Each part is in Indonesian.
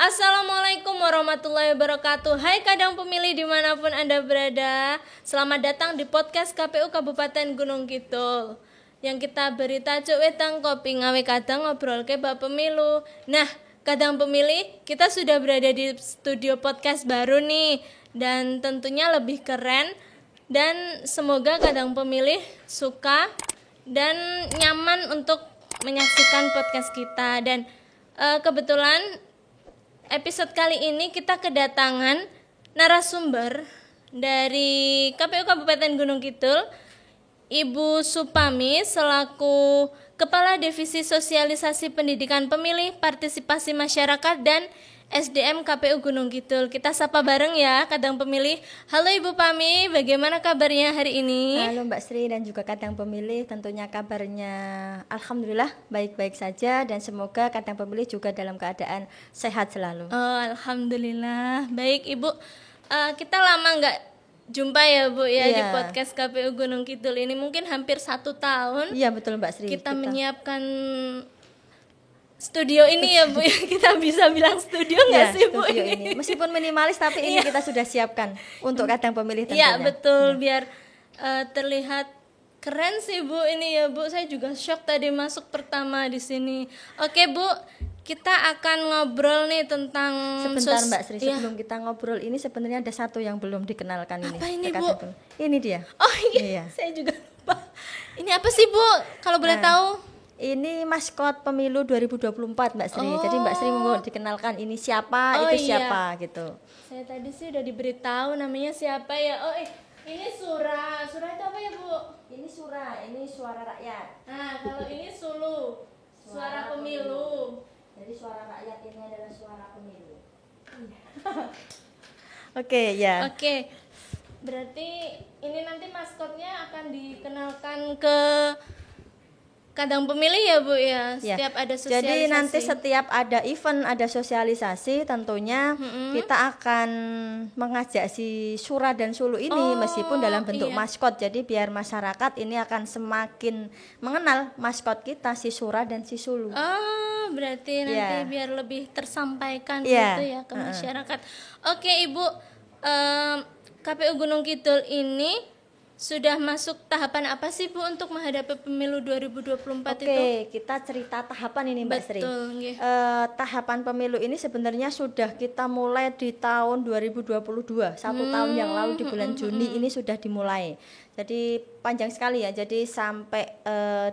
Assalamualaikum warahmatullahi wabarakatuh. Hai kadang pemilih dimanapun Anda berada, selamat datang di podcast KPU Kabupaten Gunung Kidul yang kita beri tajuk wetang kopi ngawe kadang ngobrol ke bab pemilu. Nah, kadang pemilih, kita sudah berada di studio podcast baru nih, dan tentunya lebih keren, dan semoga kadang pemilih suka dan nyaman untuk menyaksikan podcast kita. Dan kebetulan episode kali ini kita kedatangan narasumber dari KPU Kabupaten Gunung Kidul, Ibu Supami selaku Kepala Divisi Sosialisasi Pendidikan Pemilih, Partisipasi Masyarakat dan SDM KPU Gunung Kidul. Kita sapa bareng ya kadang pemilih. Halo Ibu Pami, bagaimana kabarnya hari ini? Halo Mbak Sri dan juga kadang pemilih, tentunya kabarnya alhamdulillah baik-baik saja dan semoga kadang pemilih juga dalam keadaan sehat selalu. Oh, alhamdulillah. Baik Ibu, kita lama nggak jumpa ya Bu ya di podcast KPU Gunung Kidul ini, mungkin hampir 1 tahun. Iya betul Mbak Sri. Kita menyiapkan studio ini ya Bu ya, kita bisa bilang studio nggak sih Bu ini? Meskipun minimalis tapi ini kita sudah siapkan untuk kadang pemilih tentunya. Iya betul, biar terlihat keren sih Bu ini ya Bu. Saya juga shock tadi masuk pertama di sini. Oke Bu, kita akan ngobrol nih tentang sebentar Mbak Sri, sebelum kita ngobrol ini sebenarnya ada satu yang belum dikenalkan ini. Apa ini Bu? Ini dia. Oh iya. Saya juga lupa. Ini apa sih Bu? Kalau boleh tahu? Ini maskot pemilu 2024 Mbak Sri. Jadi Mbak Sri mau dikenalkan ini siapa, siapa gitu. Saya tadi sih udah diberitahu namanya siapa ya. Oh ini Sura. Sura itu apa ya Bu? Ini Sura, ini suara rakyat. Nah kalau ini Sulu, suara pemilu. Jadi suara rakyat ini adalah suara pemilu. Oke ya. Oke. Berarti ini nanti maskotnya akan dikenalkan ke kadang pemilih ya Bu ya, setiap ada sosialisasi. Jadi nanti setiap ada event, ada sosialisasi tentunya kita akan mengajak si Sura dan Sulu ini meskipun dalam bentuk maskot. Jadi biar masyarakat ini akan semakin mengenal maskot kita si Sura dan si Sulu. Oh, berarti nanti biar lebih tersampaikan gitu ya ke masyarakat. Oke Ibu, KPU Gunung Kidul ini sudah masuk tahapan apa sih Bu untuk menghadapi pemilu 2024 itu? Oke, kita cerita tahapan ini Mbak Sri. Tahapan pemilu ini sebenarnya sudah kita mulai di tahun 2022, 1 tahun yang lalu di bulan Juni ini sudah dimulai. Jadi panjang sekali ya, jadi sampai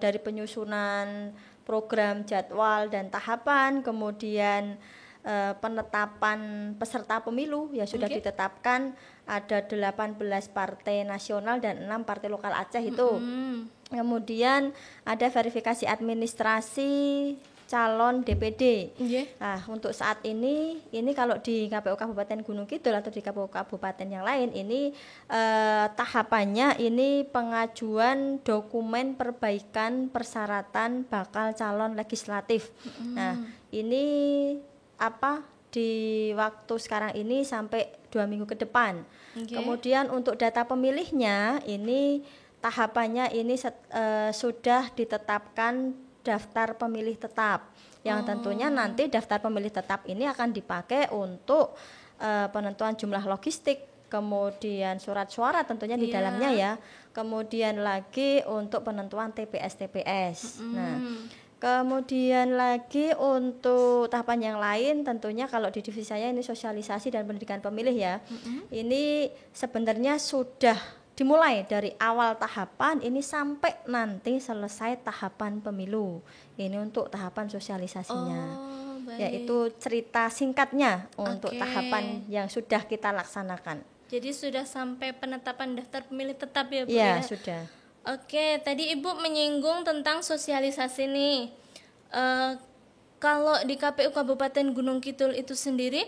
dari penyusunan program, jadwal dan tahapan, kemudian penetapan peserta pemilu ya sudah ditetapkan, ada 18 partai nasional dan 6 partai lokal Aceh itu. Kemudian ada verifikasi administrasi calon DPD. Nah, untuk saat ini kalau di KPU Kabupaten Gunung Kidul atau di KPU Kabupaten yang lain ini tahapannya ini pengajuan dokumen perbaikan persyaratan bakal calon legislatif. Nah, ini di waktu sekarang ini sampai 2 minggu ke depan. Kemudian untuk data pemilihnya ini tahapannya ini sudah ditetapkan daftar pemilih tetap yang tentunya nanti daftar pemilih tetap ini akan dipakai untuk penentuan jumlah logistik, kemudian surat suara tentunya di dalamnya ya, kemudian lagi untuk penentuan TPS. Nah, kemudian lagi untuk tahapan yang lain tentunya kalau di divisi saya ini sosialisasi dan pendidikan pemilih ya. Ini sebenarnya sudah dimulai dari awal tahapan ini sampai nanti selesai tahapan pemilu. Ini untuk tahapan sosialisasinya. Yaitu cerita singkatnya untuk tahapan yang sudah kita laksanakan. Jadi sudah sampai penetapan daftar pemilih tetap ya Bu ya? Ya, sudah. Oke, tadi Ibu menyinggung tentang sosialisasi nih. Kalau di KPU Kabupaten Gunung Kidul itu sendiri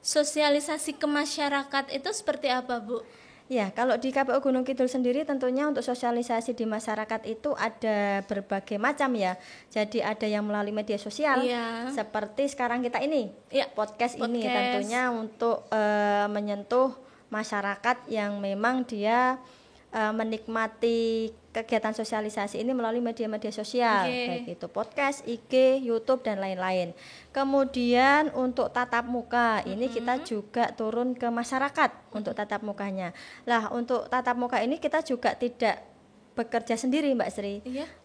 sosialisasi ke masyarakat itu seperti apa, Bu? Ya, kalau di KPU Gunung Kidul sendiri tentunya untuk sosialisasi di masyarakat itu ada berbagai macam ya. Jadi ada yang melalui media sosial, seperti sekarang kita ini, podcast ini tentunya untuk menyentuh masyarakat yang memang dia menikmati kegiatan sosialisasi ini melalui media-media sosial, baik itu podcast, IG, YouTube dan lain-lain. Kemudian untuk tatap muka ini kita juga turun ke masyarakat untuk tatap mukanya. Lah untuk tatap muka ini kita juga tidak bekerja sendiri Mbak Sri.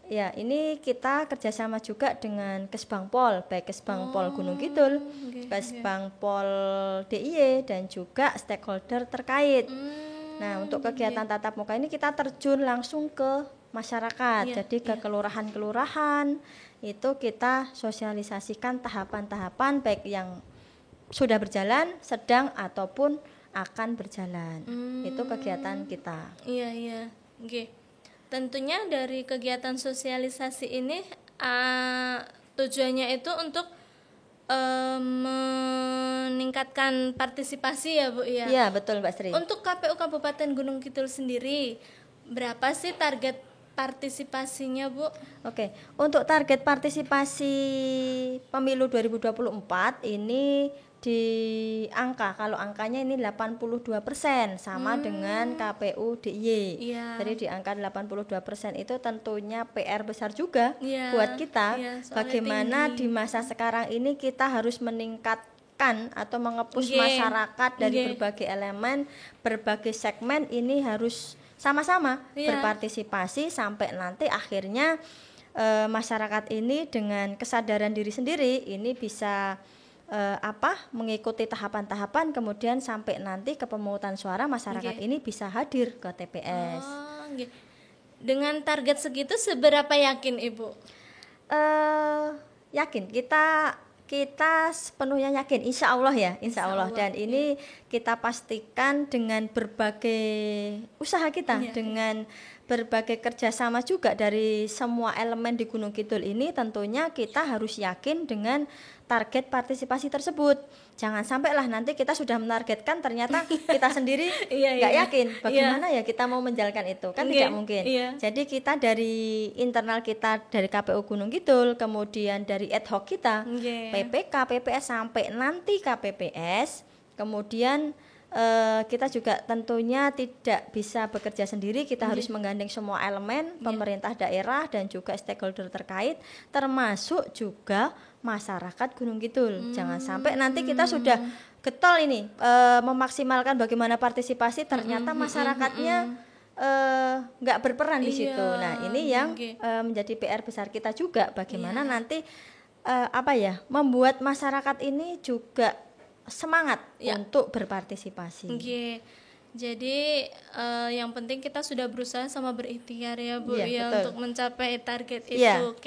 Ya, ini kita kerjasama juga dengan Kesbangpol, baik Kesbangpol Gunung Kidul, Kesbangpol DIY dan juga stakeholder terkait. Nah, untuk kegiatan tatap muka ini kita terjun langsung ke masyarakat. Jadi ke kelurahan-kelurahan itu kita sosialisasikan tahapan-tahapan baik yang sudah berjalan, sedang ataupun akan berjalan. Itu kegiatan kita. Iya. Oke. Tentunya dari kegiatan sosialisasi ini tujuannya itu untuk meningkatkan partisipasi ya Bu ya. Iya betul Mbak Sri. Untuk KPU Kabupaten Gunung Kidul sendiri berapa sih target partisipasinya Bu? Oke, untuk target partisipasi pemilu 2024 ini di angka, kalau angkanya ini 82% sama dengan KPU DIY. Jadi di angka 82% itu tentunya PR besar juga buat kita. Bagaimana tinggi. Di masa sekarang ini kita harus meningkatkan atau mengepus masyarakat dari berbagai elemen, berbagai segmen ini harus sama-sama berpartisipasi sampai nanti akhirnya masyarakat ini dengan kesadaran diri sendiri ini bisa mengikuti tahapan-tahapan kemudian sampai nanti ke pemungutan suara masyarakat ini bisa hadir ke TPS. Dengan target segitu seberapa yakin Ibu? Yakin, kita sepenuhnya yakin, insya Allah ya, insya Allah. Dan ini kita pastikan dengan berbagai usaha kita, dengan berbagai kerjasama juga dari semua elemen di Gunung Kidul ini, tentunya kita harus yakin dengan target partisipasi tersebut. Jangan sampailah nanti kita sudah menargetkan ternyata kita sendiri nggak yakin bagaimana ya kita mau menjalankan itu, kan tidak mungkin. Jadi kita dari internal kita, dari KPU Gunung Kidul, kemudian dari ad hoc kita, PPK, PPS sampai nanti KPPS, kemudian kita juga tentunya tidak bisa bekerja sendiri, kita harus menggandeng semua elemen, pemerintah daerah dan juga stakeholder terkait, termasuk juga masyarakat Gunung Kidul. Jangan sampai nanti kita sudah getol ini memaksimalkan bagaimana partisipasi, ternyata masyarakatnya nggak berperan di situ. Nah ini yang menjadi PR besar kita juga, bagaimana nanti membuat masyarakat ini juga semangat untuk berpartisipasi. Jadi yang penting kita sudah berusaha sama berikhtiar ya Bu untuk mencapai target itu.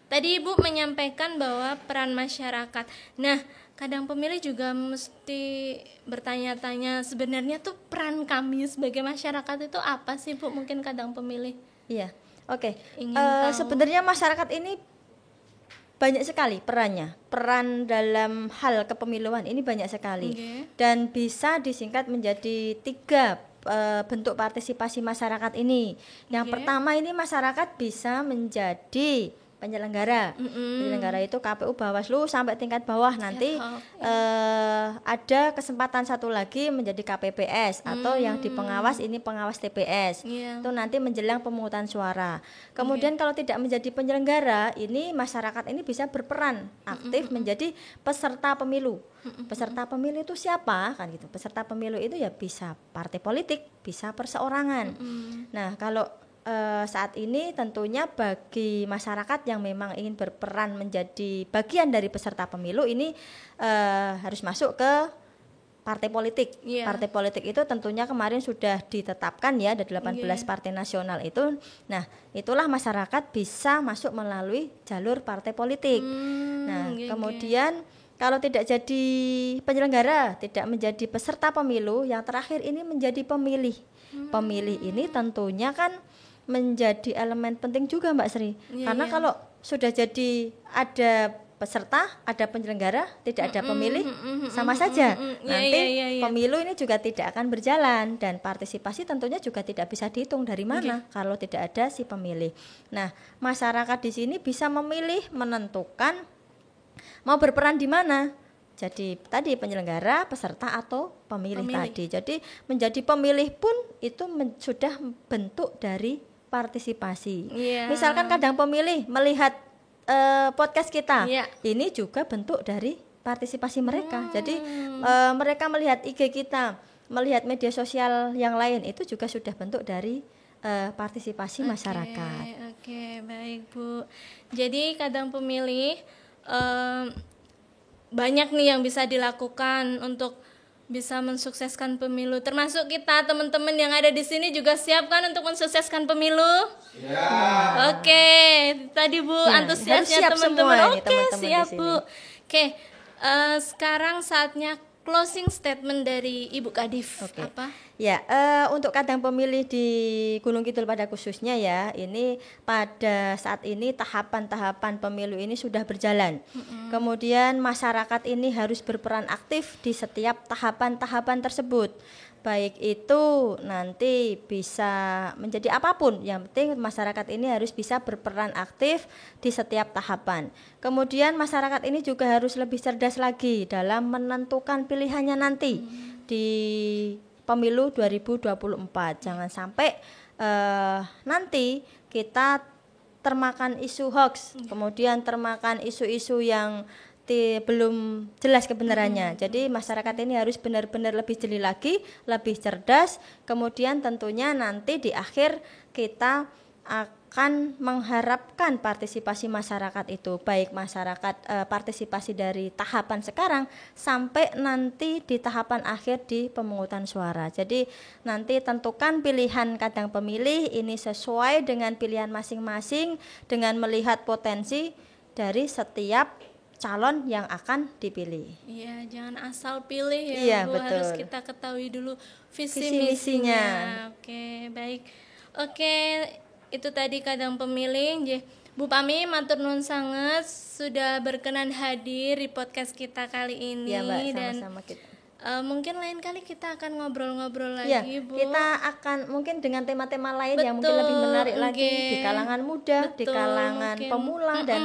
Tadi Ibu menyampaikan bahwa peran masyarakat. Nah, kadang pemilih juga mesti bertanya-tanya sebenarnya tuh peran kami sebagai masyarakat itu apa sih Bu? Mungkin kadang pemilih. Sebenarnya masyarakat ini banyak sekali perannya. Peran dalam hal kepemiluan ini banyak sekali. Dan bisa disingkat menjadi 3 bentuk partisipasi masyarakat ini. Yang pertama ini masyarakat bisa menjadi penyelenggara. Penyelenggara itu KPU, Bawaslu sampai tingkat bawah nanti ada kesempatan satu lagi menjadi KPPS atau yang di pengawas ini pengawas TPS. Itu nanti menjelang pemungutan suara. Kemudian kalau tidak menjadi penyelenggara, ini masyarakat ini bisa berperan aktif menjadi peserta pemilu. Peserta pemilu itu siapa? Kan gitu. Peserta pemilu itu ya bisa partai politik, bisa perseorangan. Nah, kalau saat ini tentunya bagi masyarakat yang memang ingin berperan menjadi bagian dari peserta pemilu ini harus masuk ke partai politik. Partai politik itu tentunya kemarin sudah ditetapkan ya, ada 18 partai nasional itu. Nah, itulah masyarakat bisa masuk melalui jalur partai politik. Kemudian kalau tidak jadi penyelenggara, tidak menjadi peserta pemilu, yang terakhir ini menjadi pemilih. Pemilih ini tentunya kan menjadi elemen penting juga Mbak Sri. Karena kalau sudah jadi ada peserta, ada penyelenggara, tidak ada pemilih, sama saja. Nanti pemilu ini juga tidak akan berjalan dan partisipasi tentunya juga tidak bisa dihitung dari mana kalau tidak ada si pemilih. Nah, masyarakat di sini bisa memilih, menentukan mau berperan di mana. Jadi tadi penyelenggara, peserta atau pemilih tadi. Jadi menjadi pemilih pun itu sudah bentuk dari partisipasi. Misalkan kadang pemilih melihat podcast kita, ini juga bentuk dari partisipasi mereka. Jadi mereka melihat IG kita, melihat media sosial yang lain, itu juga sudah bentuk dari partisipasi masyarakat. Oke, baik Bu. Jadi kadang pemilih banyak nih yang bisa dilakukan untuk bisa mensukseskan pemilu. Termasuk kita teman-teman yang ada di sini juga siap kan untuk mensukseskan pemilu? Oke, tadi Bu antusiasnya teman-teman. Siap Bu. Oke, sekarang saatnya closing statement dari Ibu Kadif. Apa? Ya, untuk kadang pemilih di Gunung Kidul pada khususnya ya, ini pada saat ini tahapan-tahapan pemilu ini sudah berjalan. Kemudian masyarakat ini harus berperan aktif di setiap tahapan-tahapan tersebut. Baik itu nanti bisa menjadi apapun, yang penting masyarakat ini harus bisa berperan aktif di setiap tahapan. Kemudian masyarakat ini juga harus lebih cerdas lagi dalam menentukan pilihannya nanti di pemilu 2024. Jangan sampai nanti kita termakan isu hoax, kemudian termakan isu-isu yang belum jelas kebenarannya. Jadi masyarakat ini harus benar-benar lebih jeli lagi, lebih cerdas. Kemudian tentunya nanti di akhir kita akan mengharapkan partisipasi masyarakat itu, baik masyarakat partisipasi dari tahapan sekarang sampai nanti di tahapan akhir di pemungutan suara. Jadi nanti tentukan pilihan kadang pemilih ini sesuai dengan pilihan masing-masing, dengan melihat potensi dari setiap calon yang akan dipilih. Iya, jangan asal pilih ya, iya, Bu. Betul. Harus kita ketahui dulu visi misinya. Oke, baik. Oke, itu tadi kadang pemilih. Bu Pami matur nuwun sanget sudah berkenan hadir di podcast kita kali ini. Iya, Mbak, sama-sama kita. Mungkin lain kali kita akan ngobrol-ngobrol lagi, Bu. Kita akan mungkin dengan tema-tema lain yang mungkin lebih menarik lagi di kalangan muda, di kalangan pemula dan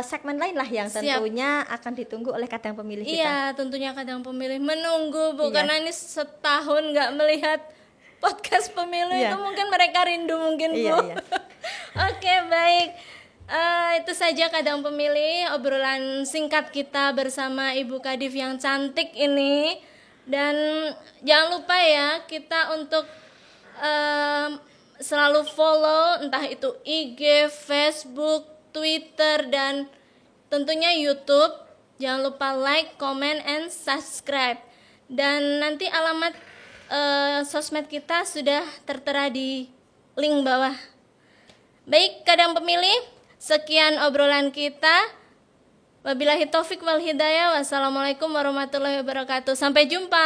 segmen lain lah yang tentunya akan ditunggu oleh kadang pemilih kita. Iya, tentunya kadang pemilih menunggu Bu, karena ini setahun nggak melihat podcast pemilu itu mungkin mereka rindu mungkin Bu. Oke, baik. Itu saja kadang pemilih obrolan singkat kita bersama Ibu Kadif yang cantik ini. Dan jangan lupa ya kita untuk selalu follow entah itu IG, Facebook, Twitter dan tentunya YouTube. Jangan lupa like, comment, and subscribe. Dan nanti alamat sosmed kita sudah tertera di link bawah. Baik, kadang pemilih, sekian obrolan kita. Wabillahi taufik wal hidayah. Wassalamualaikum warahmatullahi wabarakatuh. Sampai jumpa.